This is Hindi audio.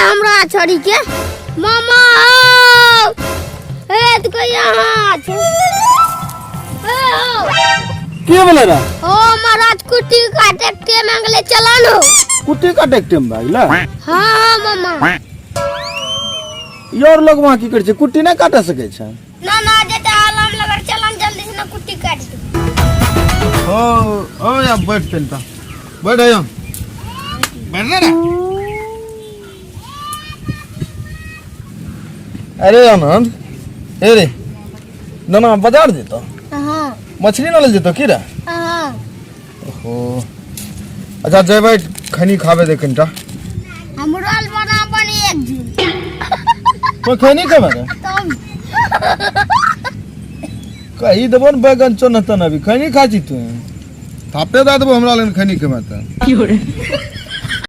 हमरा छोड़ी के मामा ए तू यहाँ छे के बोले रा ओ महाराज कुट्टी काटे के मांगले चला नो कुट्टी काटे के भाईला हां मामा यार लोग वहां की करे छे कुट्टी नहीं काट सके छे ना जेटा आलम लगा चलन जल्दी से ना कुट्टी काट दे ओ या बैठ पेंटा बैठ आयो बैठ रे अरे आनंद ए रे ना बाजार जेतो हां मछली ना ले जेतो की रे हां ओहो अच्छा जय भाई खनी खावे दे कनटा हमरो बना बनी एक दिन तो खनी खावे रे तुम कही देबन बैगन चोन तन अभी खनी खाची तू थापे दा देबो हमरा लेन खनी खावे त